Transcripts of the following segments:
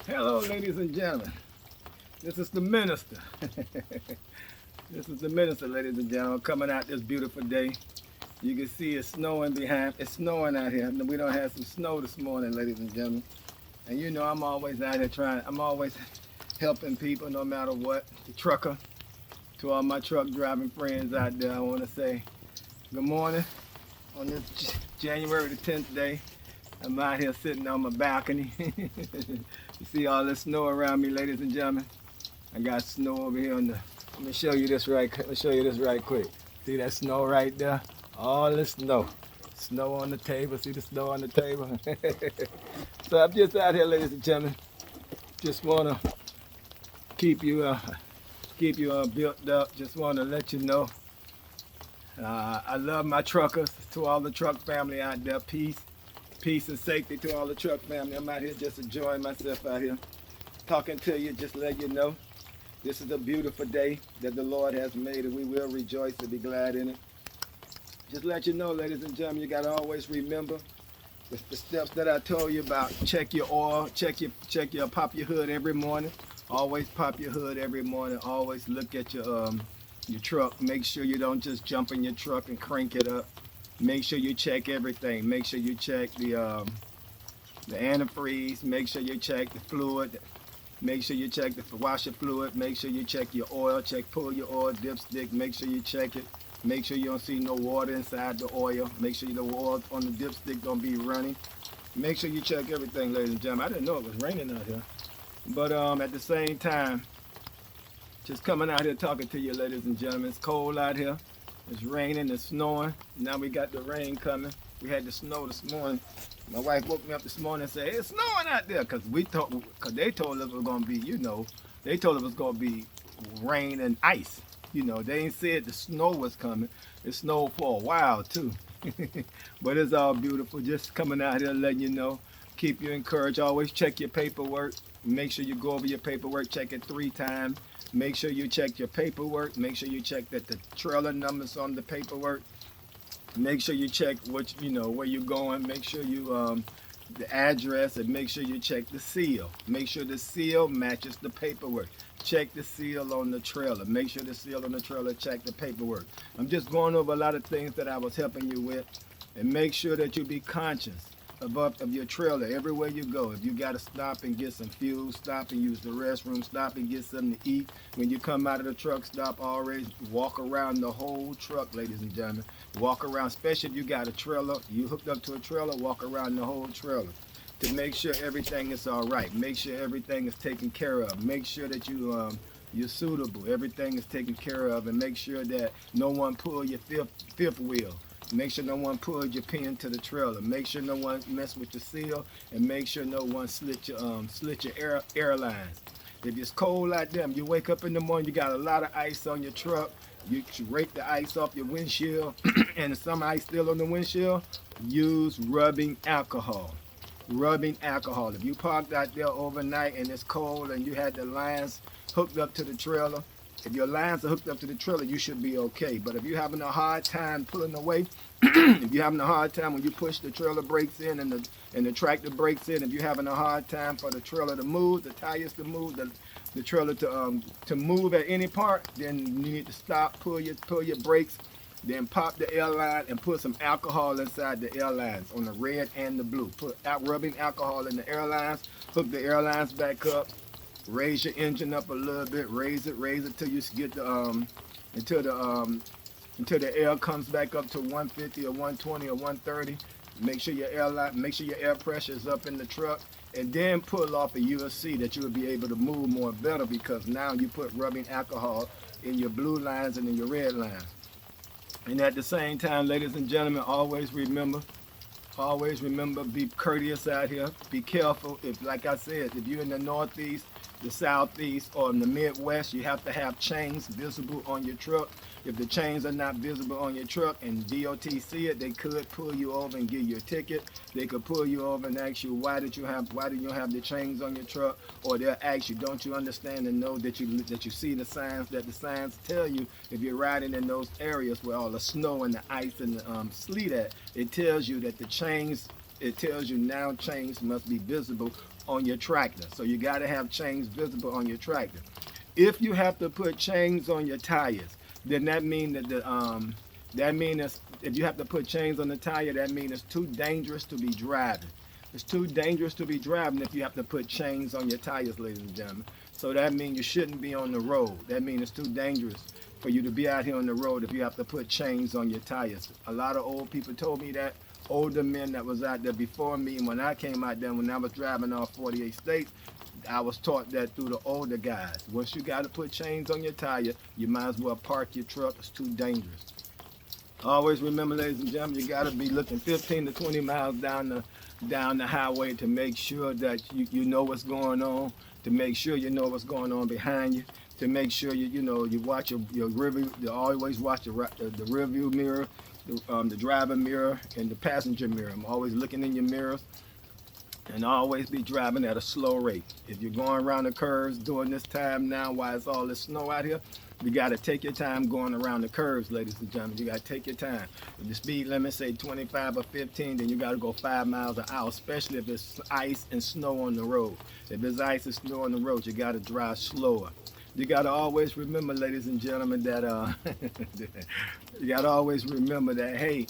Hello, ladies and gentlemen. This is the minister. This is the minister, ladies and gentlemen, coming out this beautiful day. You can see it's snowing behind. It's snowing out here. We don't have some snow this morning, ladies and gentlemen. And you know I'm always out here trying. I'm always helping people, no matter what. The trucker, to all my truck driving friends out there, I want to say good morning on this January the 10th day. I'm out here sitting on my balcony. You see all this snow around me, ladies and gentlemen. I got snow over here on the. Let me show you this right. Let me show you this right quick. See that snow right there? All this snow. Snow on the table. See the snow on the table? So I'm just out here, ladies and gentlemen. Just wanna keep you built up. Just wanna let you know. I love my truckers. To all the truck family out there, peace and safety to all the truck family. I'm out here just enjoying myself out here, talking to you, just let you know this is a beautiful day that the Lord has made, and we will rejoice and be glad in it. Just let you know, ladies and gentlemen, you got to always remember the steps that I told you about. Check your oil, pop your hood every morning. Always pop your hood every morning. Always look at your truck. Make sure you don't just jump in your truck and crank it up. Make sure you check everything. Make sure you check the antifreeze. Make sure you check the fluid. Make sure you check the washer fluid. Make sure you check your oil. Pull your oil dipstick. Make sure you check it. Make sure you don't see no water inside the oil. Make sure the oil on the dipstick don't be running. Make sure you check everything, ladies and gentlemen. I didn't know it was raining out here, but at the same time, just coming out here talking to you, ladies and gentlemen. It's cold out here. It's raining, it's snowing. Now we got the rain coming. We had the snow this morning. My wife woke me up this morning and said, "It's snowing out there," because they told us it was gonna be, they told us it was gonna be rain and ice. They ain't said the snow was coming. It snowed for a while too. But it's all beautiful. Just coming out here letting you know. Keep you encouraged. Always check your paperwork. Make sure you go over your paperwork. Check it 3 times. Make sure you check your paperwork. Make sure you check that the trailer numbers on the paperwork. Make sure you check where you're going. Make sure you the address, and make sure you check the seal. Make sure the seal matches the paperwork. Check the seal on the trailer. Make sure the seal on the trailer check the paperwork. I'm just going over a lot of things that I was helping you with, and make sure that you be conscious of your trailer everywhere you go. If you got to stop and get some fuel, stop and use the restroom, stop and get something to eat. When you come out of the truck stop, always walk around the whole truck, ladies and gentlemen. Walk around, especially if you got a trailer, you hooked up to a trailer, walk around the whole trailer to make sure everything is all right. Make sure everything is taken care of. Make sure that you're suitable. Everything is taken care of, and make sure that no one pull your fifth wheel. Make sure no one pulled your pin to the trailer. Make sure no one messed with your seal, and make sure no one slit your airlines. If it's cold out there, you wake up in the morning, you got a lot of ice on your truck. You rake the ice off your windshield, and some ice still on the windshield. Use rubbing alcohol. Rubbing alcohol. If you parked out there overnight and it's cold and you had the lines hooked up to the trailer, if your lines are hooked up to the trailer, you should be okay. But if you're having a hard time pulling away, if you're having a hard time when you push the trailer brakes in and the tractor brakes in, if you're having a hard time for the trailer to move, the tires to move, the trailer to move at any part, then you need to stop, pull your brakes, then pop the air line and put some alcohol inside the air lines on the red and the blue. Put rubbing alcohol in the air lines, hook the air lines back up. Raise your engine up a little bit. Raise it till you get until the air comes back up to 150 or 120 or 130. Make sure your air pressure is up in the truck, and then pull off, and you will see that you will be able to move more better, because now you put rubbing alcohol in your blue lines and in your red lines. And at the same time, ladies and gentlemen, always remember, be courteous out here. Be careful. Like I said, if you're in the Northeast, the Southeast, or in the Midwest, you have to have chains visible on your truck. If the chains are not visible on your truck and DOT see it, they could pull you over and give you a ticket. They could pull you over and ask you, why did you have the chains on your truck? Or they'll ask you, don't you understand and know that you see the signs, that the signs tell you if you're riding in those areas where all the snow and the ice and the sleet at, it tells you that it tells you now chains must be visible on your tractor. So you got to have chains visible on your tractor. If you have to put chains on your tires, then that means if you have to put chains on the tire, that means it's too dangerous to be driving. It's too dangerous to be driving if you have to put chains on your tires, ladies and gentlemen. So that means you shouldn't be on the road. That means it's too dangerous for you to be out here on the road if you have to put chains on your tires. A lot of old people told me that, older men that was out there before me, and when I came out there, when I was driving all 48 states, I was taught that through the older guys. Once you got to put chains on your tire, you might as well park your truck. It's too dangerous. Always remember, ladies and gentlemen, you got to be looking 15 to 20 miles down the highway to make sure that you know what's going on, to make sure you know what's going on behind you, to make sure you watch your rear view. You always watch the rear view mirror, the driver mirror, and the passenger mirror. I'm always looking in your mirrors, and always be driving at a slow rate. If you're going around the curves during this time now, while it's all this snow out here, you got to take your time going around the curves, ladies and gentlemen. You got to take your time. If the speed limit say 25 or 15, then you got to go 5 miles an hour, especially if it's ice and snow on the road. If it's ice and snow on the road, you got to drive slower. You got to always remember, ladies and gentlemen, that you got to always remember that, hey,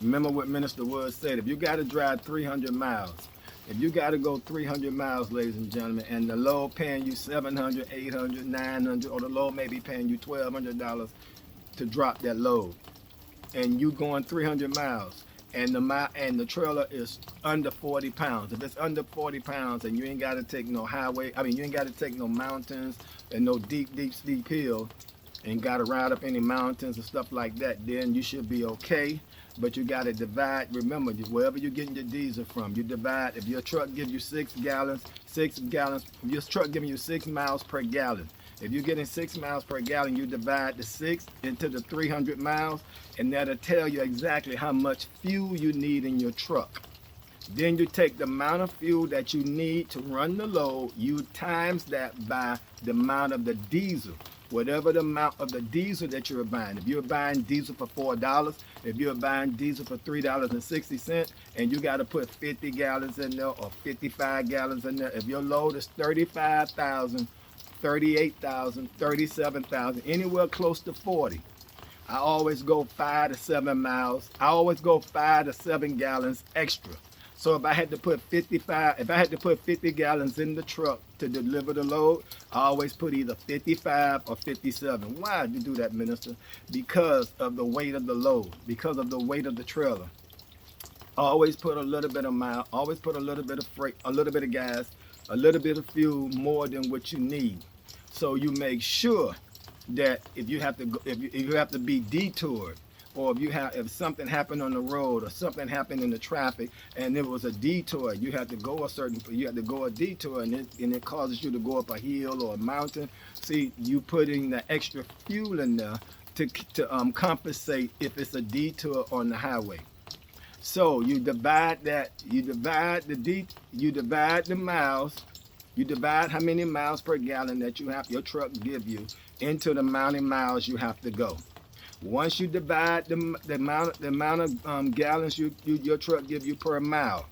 remember what Minister Woods said. If you got to drive 300 miles, if you got to go 300 miles, ladies and gentlemen, and the load paying you $700, $800, $900, or the load may be paying you $1,200 to drop that load, and you going 300 miles, and the trailer is under 40 pounds. If it's under 40 pounds and you ain't got to take no highway, you ain't got to take no mountains and no deep hills, and got to ride up any mountains and stuff like that, then you should be okay. But you got to divide. Remember, wherever you're getting your diesel from, you divide. If your truck gives you 6 gallons, your truck giving you 6 miles per gallon. If you're getting 6 miles per gallon, you divide the 6 into the 300 miles, and that'll tell you exactly how much fuel you need in your truck. Then you take the amount of fuel that you need to run the load, you times that by the amount of the diesel. Whatever the amount of the diesel that you're buying. If you're buying diesel for $4, if you're buying diesel for $3.60, and you got to put 50 gallons in there or 55 gallons in there, if your load is 35,000, 38,000, 37,000, anywhere close to 40, I always go 5 to 7 miles. I always go 5 to 7 gallons extra. So if I had to put 50 gallons in the truck to deliver the load, I always put either 55 or 57. Why do you do that, Minister? Because of the weight of the load, because of the weight of the trailer. Always put a little bit of mile, always put a little bit of freight, a little bit of gas, a little bit of fuel more than what you need. So you make sure that if you have to be detoured, or if something happened on the road or something happened in the traffic and it was a detour, you have to go a detour, and it causes you to go up a hill or a mountain. See, you putting the extra fuel in there to compensate if it's a detour on the highway. So you divide the miles, you divide how many miles per gallon that your truck give you into the amount of miles you have to go. Once you divide the amount of gallons your truck give you per mile,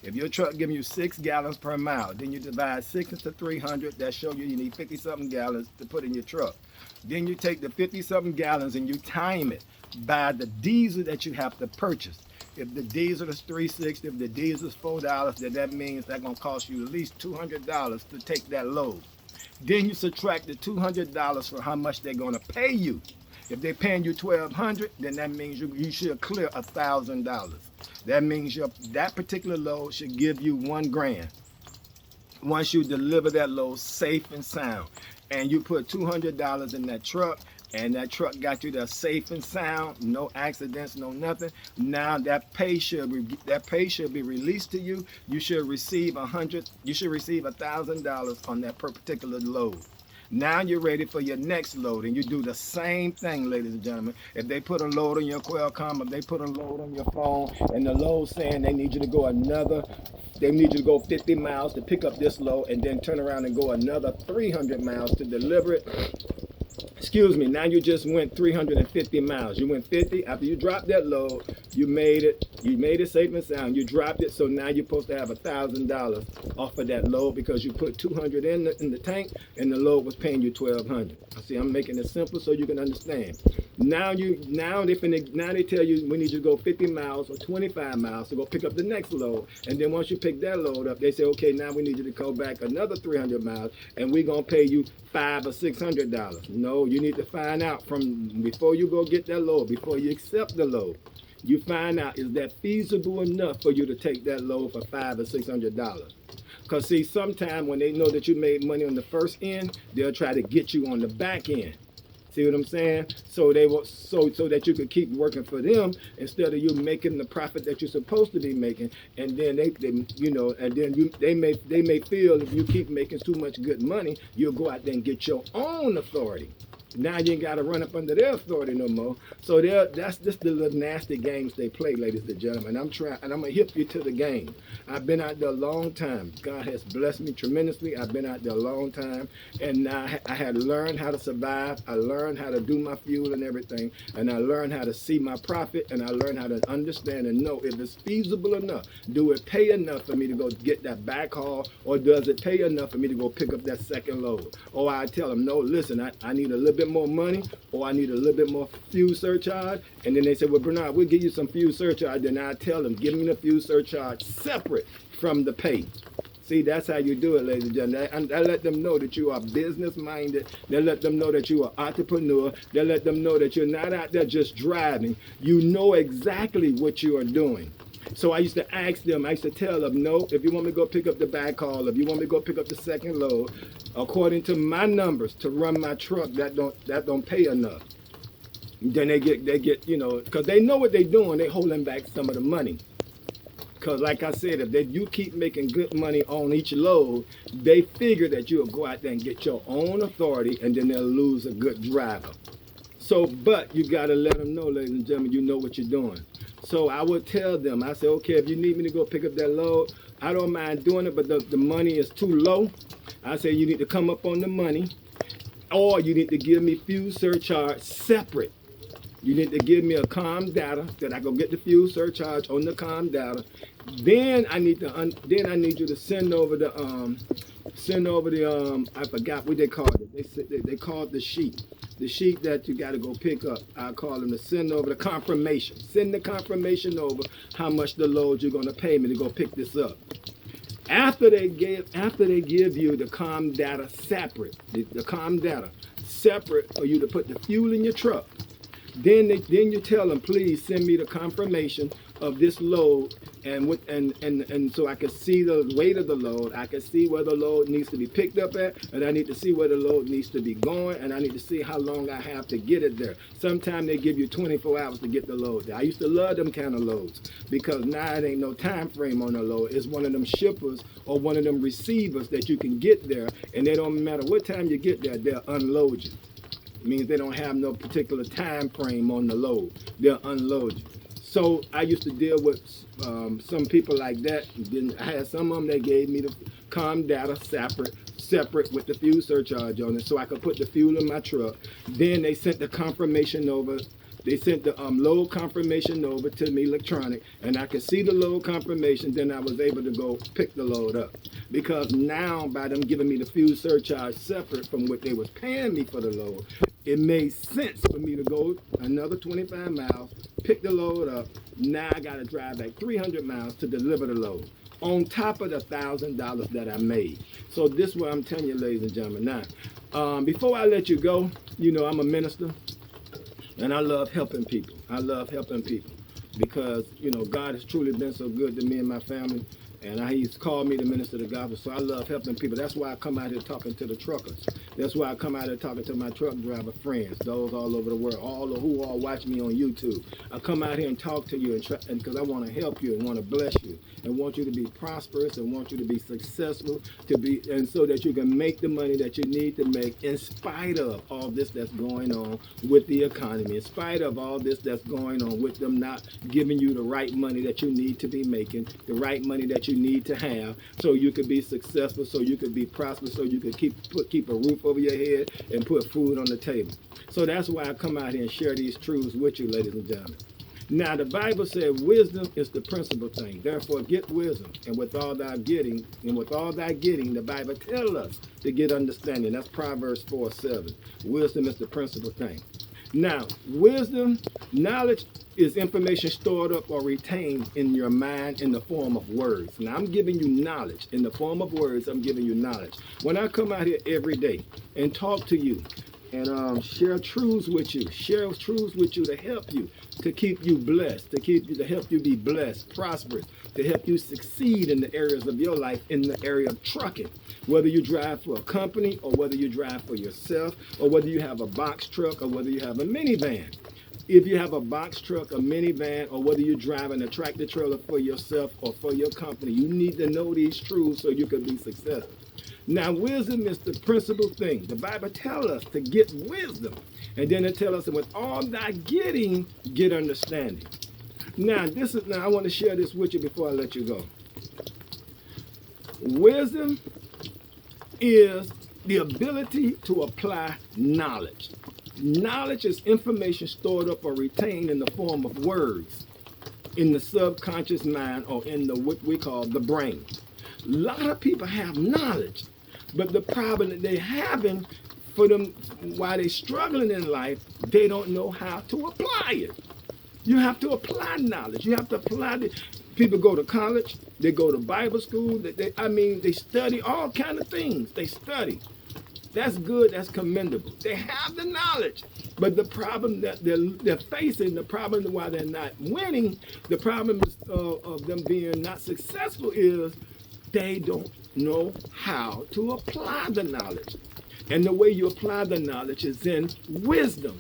if your truck give you 6 gallons per mile, then you divide 6 into 300. That shows you need 50-something gallons to put in your truck. Then you take the 50-something gallons and you time it by the diesel that you have to purchase. If the diesel is $3.60, if the diesel is $4, then that means that's gonna cost you at least $200 to take that load. Then you subtract the $200 for how much they're gonna pay you. If they're paying you $1,200, then that means you should clear $1,000. That means that particular load should give you $1,000 once you deliver that load safe and sound. And you put $200 in that truck, and that truck got you there safe and sound, no accidents, no nothing. Now that pay should be released to you. You should receive $1,000 on that particular load. Now you're ready for your next load, and you do the same thing, ladies and gentlemen. If they put a load on your Qualcomm, if they put a load on your phone, and the load saying they need you to go 50 miles to pick up this load, and then turn around and go another 300 miles to deliver it, Excuse me, now you just went 350 miles. You went 50, after you dropped that load, you made it safe and sound. You dropped it, so now you're supposed to have $1,000 off of that load because you put 200 in the tank and the load was paying you 1,200. See, I'm making it simple so you can understand. Now they tell you we need you to go 50 miles or 25 miles to go pick up the next load. And then once you pick that load up, they say, okay, now we need you to go back another 300 miles and we're gonna pay you $500 or $600. No, you need to find out from before you go get that load, before you accept the load. You find out, is that feasible enough for you to take that load for $500 or $600? Because see, sometimes when they know that you made money on the first end, they'll try to get you on the back end. See what I'm saying? So they will, so that you could keep working for them instead of you making the profit that you're supposed to be making. And then they may feel if you keep making too much good money, you'll go out there and get your own authority. Now you ain't got to run up under their authority no more. So that's just the little nasty games they play, ladies and gentlemen. I'm gonna hip you to the game. I've been out there a long time. God has blessed me tremendously. I've been out there a long time, and now I had learned how to survive. I learned how to do my fuel and everything, and I learned how to see my profit, and I learned how to understand and know if it's feasible enough. Do it pay enough for me to go get that back haul, or does it pay enough for me to go pick up that second load? Or I tell them, no, listen, I need a little bit more money, or I need a little bit more fuel surcharge. And then they say, well, Bernard, we'll give you some fuel surcharge. Then I tell them, give me the fuel surcharge separate from the pay. See, that's how you do it, ladies and gentlemen. And I let them know that you are business-minded. They let them know that you are entrepreneur. They let them know that you're not out there just driving. You know exactly what you are doing. So I used to ask them, I used to tell them, no, if you want me to go pick up the back haul, if you want me to go pick up the second load, according to my numbers to run my truck, that don't pay enough. Then they get, you know, because they know what they're doing, they holding back some of the money. Because like I said, if you keep making good money on each load, they figure that you'll go out there and get your own authority, and then they'll lose a good driver. So, but you got to let them know, ladies and gentlemen, you know what you're doing. So I would tell them, I say, okay, if you need me to go pick up that load, I don't mind doing it, but the money is too low. I say you need to come up on the money, or you need to give me fuel surcharge separate. You need to give me a COM data that I go get the fuel surcharge on the COM data. Then I need you to send over the I forgot what they called it. They called the sheet. The sheet that you got to go pick up. I call them to send over the confirmation. Send the confirmation over how much the load you're going to pay me to go pick this up. After they give you the COM data separate, the COM data separate for you to put the fuel in your truck. Then you tell them, please send me the confirmation of this load, and so I can see the weight of the load. I can see where the load needs to be picked up at, and I need to see where the load needs to be going, and I need to see how long I have to get it there. Sometimes they give you 24 hours to get the load there. I used to love them kind of loads because now it ain't no time frame on the load. It's one of them shippers or one of them receivers that you can get there, and they don't matter what time you get there, they'll unload you. It means they don't have no particular time frame on the load. They'll unload you. So I used to deal with some people like that. Then I had some of them that gave me the COM data separate with the fuel surcharge on it, so I could put the fuel in my truck. Then they sent the confirmation over. They sent the load confirmation over to me electronic, and I could see the load confirmation. Then I was able to go pick the load up. Because now, by them giving me the fuel surcharge separate from what they was paying me for the load, it made sense for me to go another 25 miles, pick the load up. Now I got to drive back 300 miles to deliver the load, on top of the $1,000 that I made. So this is what I'm telling you, ladies and gentlemen. Now, before I let you go, you know I'm a minister, and I love helping people. I love helping people because, you know, God has truly been so good to me and my family. And He's called me to minister the gospel, so I love helping people. That's why I come out here talking to the truckers. That's why I come out here talking to my truck driver friends, those all over the world, all who all watch me on YouTube. I come out here and talk to you, and because I want to help you and want to bless you and want you to be prosperous and want you to be successful, and so that you can make the money that you need to make in spite of all this that's going on with the economy, in spite of all this that's going on with them not giving you the right money that you need to be making, the right money that you need to have, so you could be successful, so you could be prosperous, so you could keep a roof over your head and put food on the table. So that's why I come out here and share these truths with you, ladies and gentlemen. Now, the Bible said wisdom is the principal thing. Therefore, get wisdom. And with all thy getting, the Bible tells us to get understanding. That's Proverbs 4:7. Wisdom is the principal thing. Now, wisdom, knowledge is information stored up or retained in your mind in the form of words. Now, I'm giving you knowledge. In the form of words, I'm giving you knowledge. When I come out here every day and talk to you, and share truths with you, to help you, to keep you blessed, to help you be blessed, prosperous, to help you succeed in the areas of your life, in the area of trucking. Whether you drive for a company, or whether you drive for yourself, or whether you have a box truck, or whether you have a minivan. If you have a box truck, a minivan, or whether you're driving a tractor trailer for yourself or for your company, you need to know these truths so you can be successful. Now, wisdom is the principal thing. The Bible tells us to get wisdom. And then it tells us that with all thy getting, get understanding. Now, I want to share this with you before I let you go. Wisdom is the ability to apply knowledge. Knowledge is information stored up or retained in the form of words in the subconscious mind, or in what we call the brain. A lot of people have knowledge, but the problem that they're having for them while they're struggling in life, they don't know how to apply it. You have to apply knowledge. You have to apply it. People go to college, they go to Bible school, they study all kind of things. They study. That's good, that's commendable. They have the knowledge, but the problem that they're facing, the problem why they're not winning, the problem of them being not successful is they don't know how to apply the knowledge. And the way you apply the knowledge is in wisdom.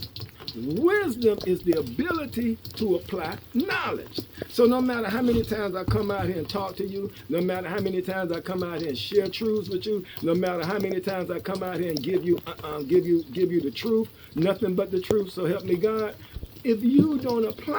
Wisdom is the ability to apply knowledge. So no matter how many times I come out here and talk to you, no matter how many times I come out here and share truths with you, no matter how many times I come out here and give you the truth, nothing but the truth, so help me God. If you don't apply